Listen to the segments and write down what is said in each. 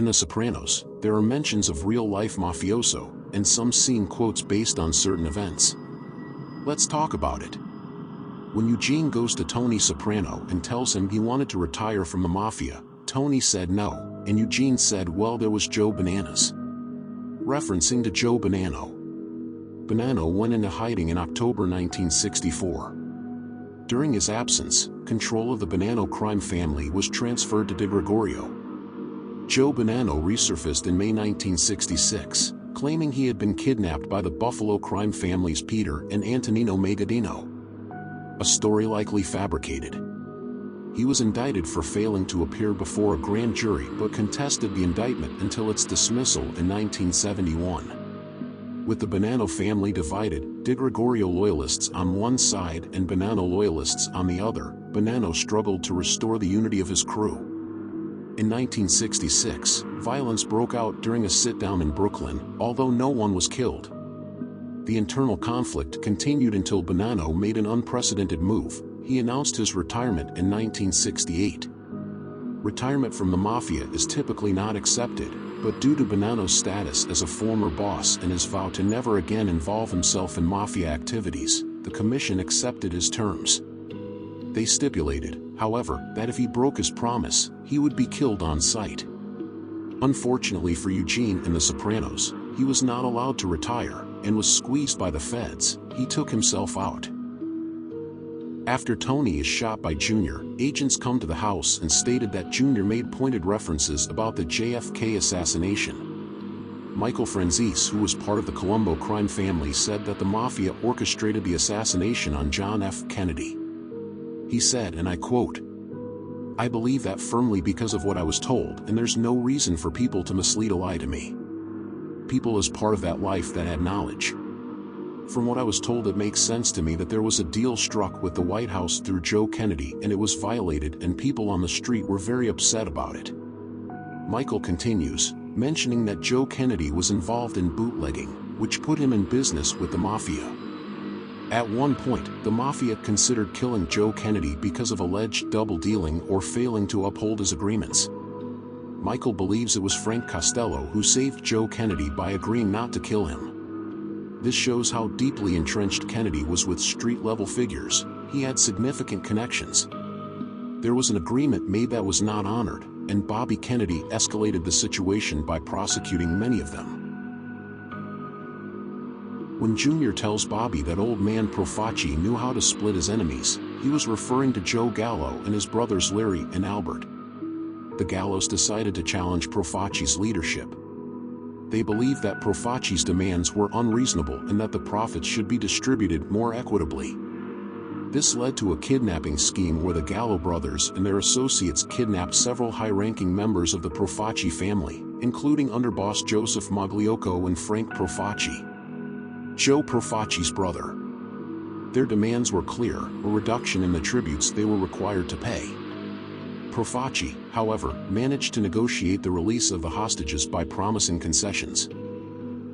In The Sopranos, there are mentions of real-life mafioso, and some scene quotes based on certain events. Let's talk about it. When Eugene goes to Tony Soprano and tells him he wanted to retire from the mafia, Tony said no, and Eugene said, well, there was Joe Bananas. Referencing to Joe Bonnano. Bonnano went into hiding in October 1964. During his absence, control of the Bonnano crime family was transferred to DiGregorio. Joe Bonnano resurfaced in May 1966, claiming he had been kidnapped by the Buffalo crime families Peter and Antonino Megadino. A story likely fabricated. He was indicted for failing to appear before a grand jury but contested the indictment until its dismissal in 1971. With the Bonnano family divided, DiGregorio loyalists on one side and Bonnano loyalists on the other, Bonnano struggled to restore the unity of his crew. In 1966, violence broke out during a sit-down in Brooklyn, although no one was killed. The internal conflict continued until Bonnano made an unprecedented move. He announced his retirement in 1968. Retirement from the mafia is typically not accepted, but due to Bonnano's status as a former boss and his vow to never again involve himself in mafia activities, the commission accepted his terms. They stipulated, however, that if he broke his promise, he would be killed on sight. Unfortunately for Eugene and the Sopranos, he was not allowed to retire, and was squeezed by the feds. He took himself out. After Tony is shot by Junior, agents come to the house and stated that Junior made pointed references about the JFK assassination. Michael Franzese, who was part of the Colombo crime family, said that the mafia orchestrated the assassination on John F. Kennedy. He said, and I quote, "I believe that firmly because of what I was told, and there's no reason for people to mislead or lie to me. People as part of that life that had knowledge. From what I was told, it makes sense to me that there was a deal struck with the White House through Joe Kennedy and it was violated and people on the street were very upset about it." Michael continues, mentioning that Joe Kennedy was involved in bootlegging, which put him in business with the mafia. At one point, the mafia considered killing Joe Kennedy because of alleged double-dealing or failing to uphold his agreements. Michael believes it was Frank Costello who saved Joe Kennedy by agreeing not to kill him. This shows how deeply entrenched Kennedy was with street-level figures. He had significant connections. There was an agreement made that was not honored, and Bobby Kennedy escalated the situation by prosecuting many of them. When Junior tells Bobby that old man Profaci knew how to split his enemies, he was referring to Joe Gallo and his brothers Larry and Albert. The Gallos decided to challenge Profaci's leadership. They believed that Profaci's demands were unreasonable and that the profits should be distributed more equitably. This led to a kidnapping scheme where the Gallo brothers and their associates kidnapped several high-ranking members of the Profaci family, including underboss Joseph Magliocco and Frank Profaci, Joe Profaci's brother. Their demands were clear: a reduction in the tributes they were required to pay. Profaci, however, managed to negotiate the release of the hostages by promising concessions,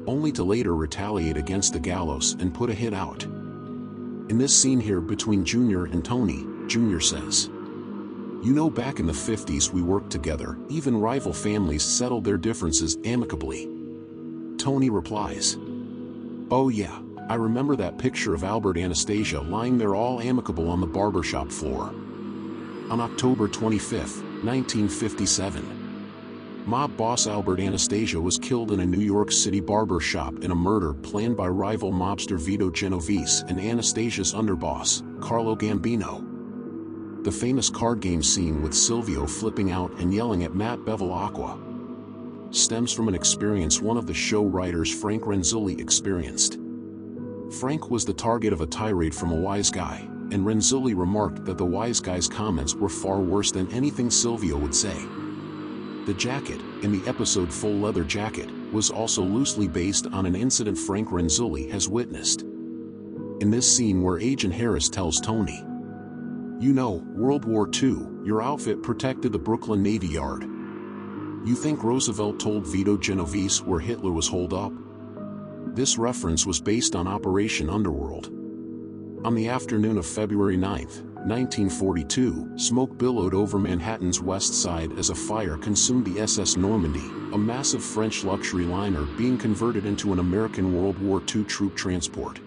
only to later retaliate against the Gallos and put a hit out. In this scene here between Junior and Tony, Junior says, "You know, back in the 50s we worked together, even rival families settled their differences amicably." Tony replies, "Oh yeah, I remember that picture of Albert and Anastasia lying there all amicable on the barbershop floor." On October 25, 1957, mob boss Albert Anastasia was killed in a New York City barber shop in a murder planned by rival mobster Vito Genovese and Anastasia's underboss, Carlo Gambino. The famous card game scene with Silvio flipping out and yelling at Matt Bevilacqua stems from an experience one of the show writers Frank Renzulli experienced. Frank was the target of a tirade from a wise guy, and Renzulli remarked that the wise guy's comments were far worse than anything Silvio would say. The jacket, in the episode Full Leather Jacket, was also loosely based on an incident Frank Renzulli has witnessed. In this scene where Agent Harris tells Tony, "You know, World War II, your outfit protected the Brooklyn Navy Yard. You think Roosevelt told Vito Genovese where Hitler was holed up?" This reference was based on Operation Underworld. On the afternoon of February 9, 1942, smoke billowed over Manhattan's west side as a fire consumed the SS Normandy, a massive French luxury liner being converted into an American World War II troop transport.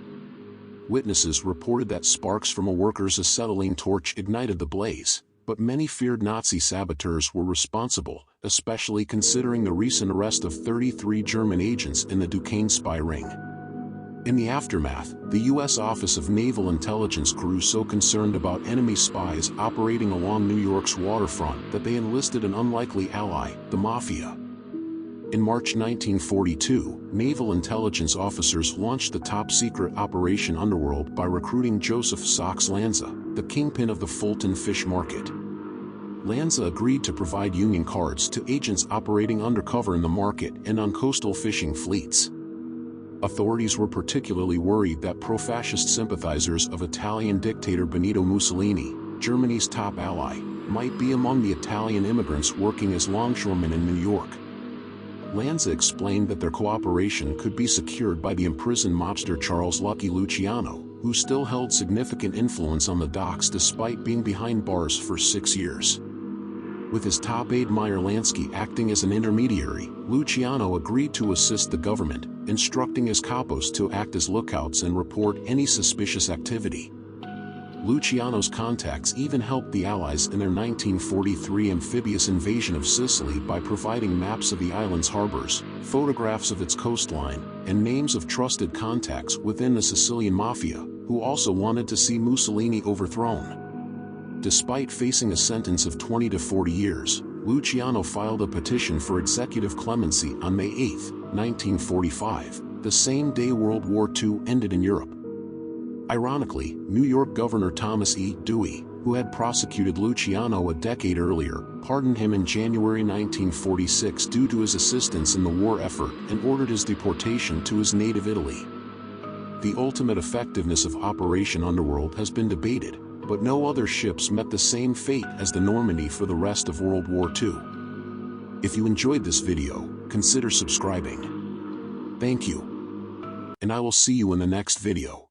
Witnesses reported that sparks from a worker's acetylene torch ignited the blaze, but many feared Nazi saboteurs were responsible, especially considering the recent arrest of 33 German agents in the Duquesne spy ring. In the aftermath, the U.S. Office of Naval Intelligence grew so concerned about enemy spies operating along New York's waterfront that they enlisted an unlikely ally, the Mafia. In March 1942, naval intelligence officers launched the top-secret Operation Underworld by recruiting Joseph Sox Lanza, the kingpin of the Fulton fish market. Lanza agreed to provide Union cards to agents operating undercover in the market and on coastal fishing fleets. Authorities were particularly worried that pro-fascist sympathizers of Italian dictator Benito Mussolini, Germany's top ally, might be among the Italian immigrants working as longshoremen in New York. Lanza explained that their cooperation could be secured by the imprisoned mobster Charles Lucky Luciano, who still held significant influence on the docks despite being behind bars for 6 years. With his top aide Meyer Lansky acting as an intermediary, Luciano agreed to assist the government, instructing his capos to act as lookouts and report any suspicious activity. Luciano's contacts even helped the Allies in their 1943 amphibious invasion of Sicily by providing maps of the island's harbors, photographs of its coastline, and names of trusted contacts within the Sicilian Mafia, who also wanted to see Mussolini overthrown. Despite facing a sentence of 20 to 40 years, Luciano filed a petition for executive clemency on May 8, 1945, the same day World War II ended in Europe. Ironically, New York Governor Thomas E. Dewey, who had prosecuted Luciano a decade earlier, pardoned him in January 1946 due to his assistance in the war effort and ordered his deportation to his native Italy. The ultimate effectiveness of Operation Underworld has been debated, but no other ships met the same fate as the Normandy for the rest of World War II. If you enjoyed this video, consider subscribing. Thank you. And I will see you in the next video.